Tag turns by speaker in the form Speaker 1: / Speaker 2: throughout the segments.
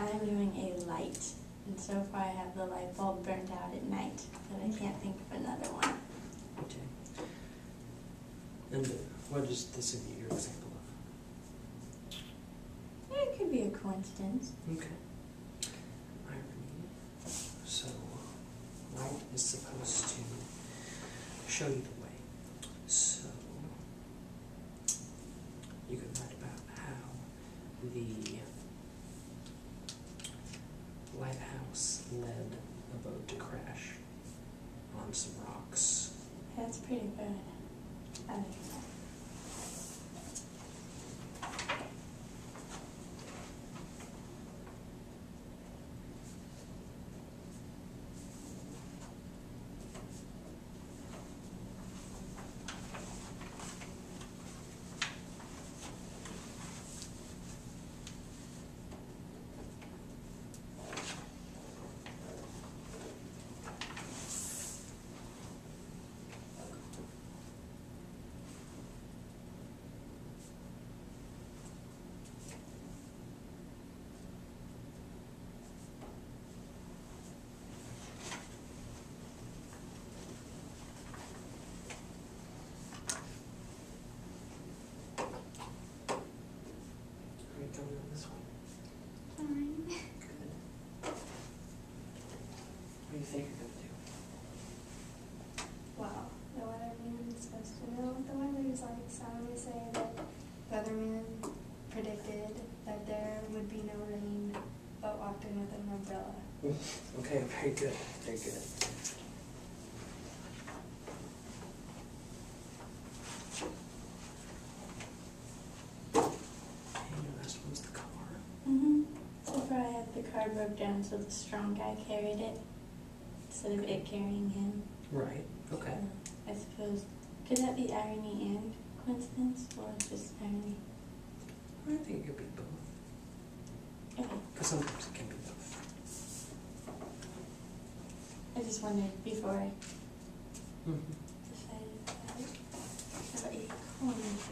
Speaker 1: I'm doing a light, and so far I have the light bulb burnt out at night, but I can't think of another one.
Speaker 2: Okay. And what is this your example of?
Speaker 1: It could be a coincidence.
Speaker 2: Okay. Irony. So, light is supposed to show you the way. So, you could write about how the lighthouse led a boat to crash on some rocks.
Speaker 1: That's pretty good. I like that.
Speaker 2: On this one.
Speaker 1: Fine.
Speaker 2: Good. What do you think you're going to do?
Speaker 3: Well, the weatherman is supposed to know what the weather is like, so I would say that weatherman predicted that there would be no rain, but walked in with an umbrella.
Speaker 2: Okay, very good. Very good.
Speaker 1: So far I have the car broke down, so the strong guy carried it instead of it carrying him.
Speaker 2: Right. Okay.
Speaker 1: I suppose, could that be irony and coincidence, or just irony?
Speaker 2: I think it could be both.
Speaker 1: Okay.
Speaker 2: Because sometimes it can be both.
Speaker 1: I just wondered before I
Speaker 2: Mm-hmm.
Speaker 1: decided that a coincidence.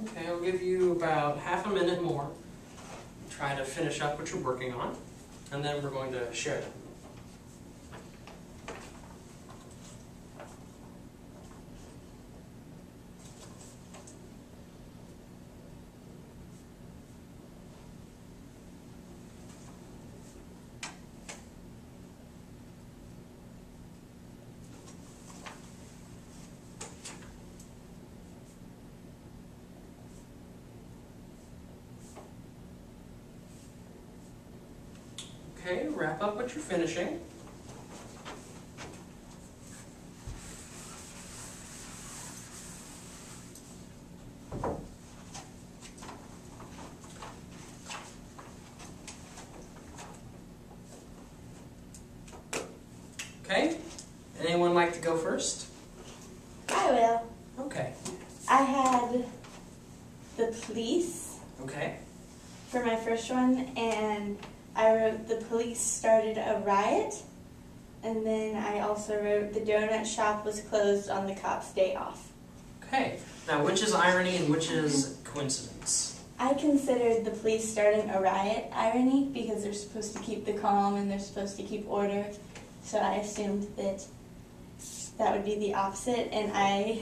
Speaker 2: Okay, I'll give you about half a minute more. Try to finish up what you're working on, and then we're going to share them. Okay, wrap up what you're finishing. Okay, anyone like to go first?
Speaker 1: I will.
Speaker 2: Okay.
Speaker 1: I had the police
Speaker 2: Okay.
Speaker 1: for my first one, and I wrote the police started a riot, and then I also wrote the donut shop was closed on the cop's day off.
Speaker 2: Okay. Now, which is irony and which is coincidence?
Speaker 1: I considered the police starting a riot irony because they're supposed to keep the calm and they're supposed to keep order, so I assumed that that would be the opposite, and I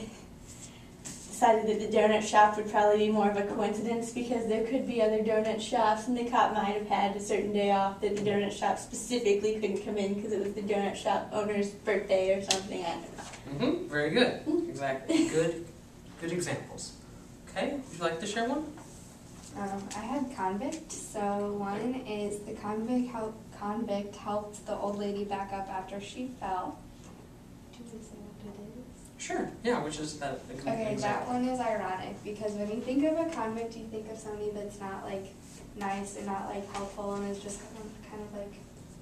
Speaker 1: decided that the donut shop would probably be more of a coincidence because there could be other donut shops and the cop might have had a certain day off that the donut shop specifically couldn't come in because it was the donut shop owner's birthday or something, I don't know.
Speaker 2: Mm-hmm. Very good. Exactly. Good examples. Okay, would you like to share one?
Speaker 3: I had convict. So one is the convict helped the old lady back up after she fell. Do you want to say what it is?
Speaker 2: Sure. Yeah, which is that.
Speaker 3: Okay, that one is ironic because when you think of a convict, you think of somebody that's not like nice and not like helpful and is just kind of like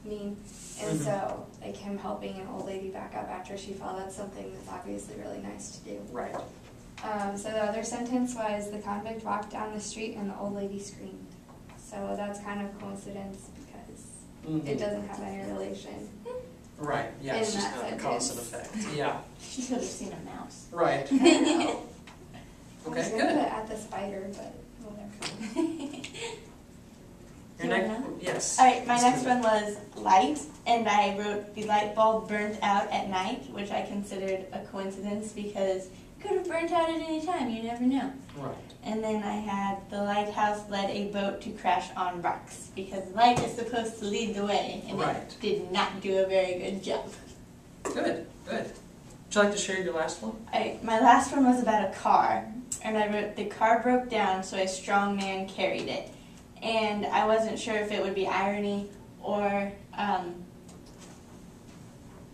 Speaker 3: mean. And so like him helping an old lady back up after she fell, that's something that's obviously really nice to do.
Speaker 2: Right.
Speaker 3: So the other sentence was the convict walked down the street and the old lady screamed. So that's kind of coincidence because it doesn't have any relation.
Speaker 2: Right, yeah, it's
Speaker 3: In
Speaker 2: just
Speaker 3: that
Speaker 2: kind of cause and effect. Yeah.
Speaker 1: She could have seen a mouse.
Speaker 2: Right.
Speaker 3: I don't know. I
Speaker 2: Okay,
Speaker 3: was gonna
Speaker 2: good.
Speaker 3: put at the spider, but whatever.
Speaker 2: Your next, yes.
Speaker 1: All right, my
Speaker 2: Let's
Speaker 1: next
Speaker 2: do
Speaker 1: one was light, and I wrote the light bulb burnt out at night, which I considered a coincidence because it could have burnt out at any time, you never know.
Speaker 2: Right.
Speaker 1: And then I had the lighthouse led a boat to crash on rocks because light is supposed to lead the way, and
Speaker 2: Right.
Speaker 1: it did not do a very good job.
Speaker 2: Good, good. Would you like to share your last one?
Speaker 1: All right, my last one was about a car, and I wrote the car broke down, so a strong man carried it. And I wasn't sure if it would be irony or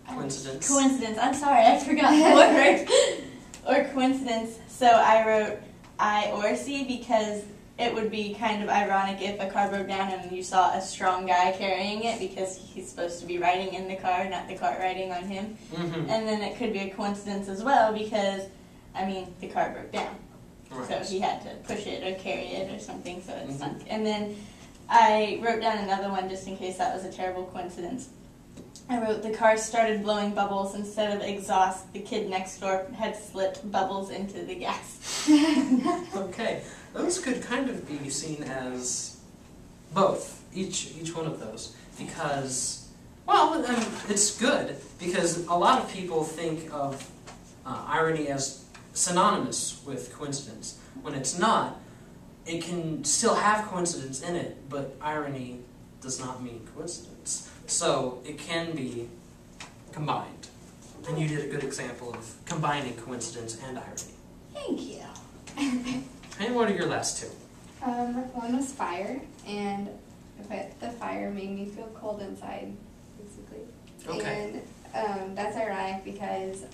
Speaker 2: Coincidence.
Speaker 1: Coincidence. I'm sorry, I forgot the word. Or coincidence. So I wrote I or C because it would be kind of ironic if a car broke down and you saw a strong guy carrying it because he's supposed to be riding in the car, not the car riding on him. And then it could be a coincidence as well because, I mean, the car broke down.
Speaker 2: Right.
Speaker 1: So he had to push it or carry it or something, so it sunk. And then I wrote down another one just in case that was a terrible coincidence. I wrote the car started blowing bubbles instead of exhaust. The kid next door had slipped bubbles into the gas.
Speaker 2: Okay, those could kind of be seen as both, each one of those, because, well, it's good, because a lot of people think of irony as synonymous with coincidence. When it's not, it can still have coincidence in it, but irony does not mean coincidence. So it can be combined. And you did a good example of combining coincidence and irony.
Speaker 1: Thank you.
Speaker 2: And what are your last two?
Speaker 3: One was fire, and the fire made me feel cold inside, basically.
Speaker 2: Okay.
Speaker 3: And that's ironic because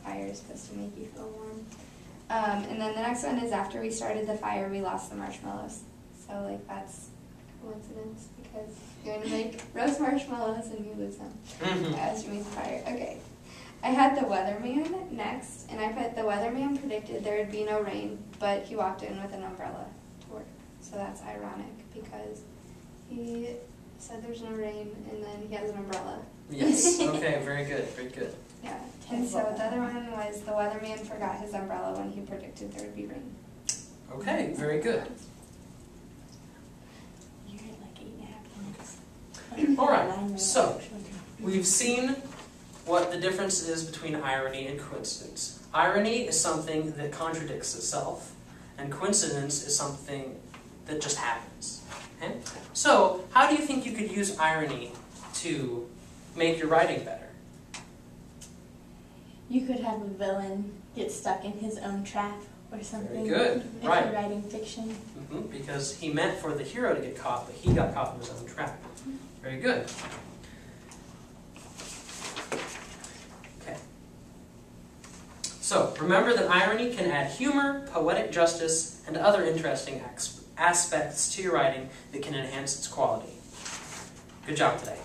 Speaker 3: fire is supposed to make you feel warm. And then the next one is after we started the fire, we lost the marshmallows. So like that's a coincidence because you're going to make roast marshmallows and you lose them as you make the fire. Okay. I had the weatherman next, and I put the weatherman predicted there would be no rain, but he walked in with an umbrella to work. So that's ironic because he said there's no rain and then he has an umbrella.
Speaker 2: Yes, okay, very good, very good.
Speaker 3: Yeah, and so the other one was the weatherman forgot his umbrella when he predicted there would be rain.
Speaker 2: Okay, very good.
Speaker 1: You're at like 8.5 minutes.
Speaker 2: Alright, so we've seen what the difference is between irony and coincidence. Irony is something that contradicts itself, and coincidence is something that just happens. Okay? So, how do you think you could use irony to make your writing better?
Speaker 1: You could have a villain get stuck in his own trap or something.
Speaker 2: Very good,
Speaker 1: if
Speaker 2: right.
Speaker 1: you're writing fiction.
Speaker 2: Because he meant for the hero to get caught, but he got caught in his own trap. Very good. Okay. So, remember that irony can add humor, poetic justice, and other interesting aspects to your writing that can enhance its quality. Good job today.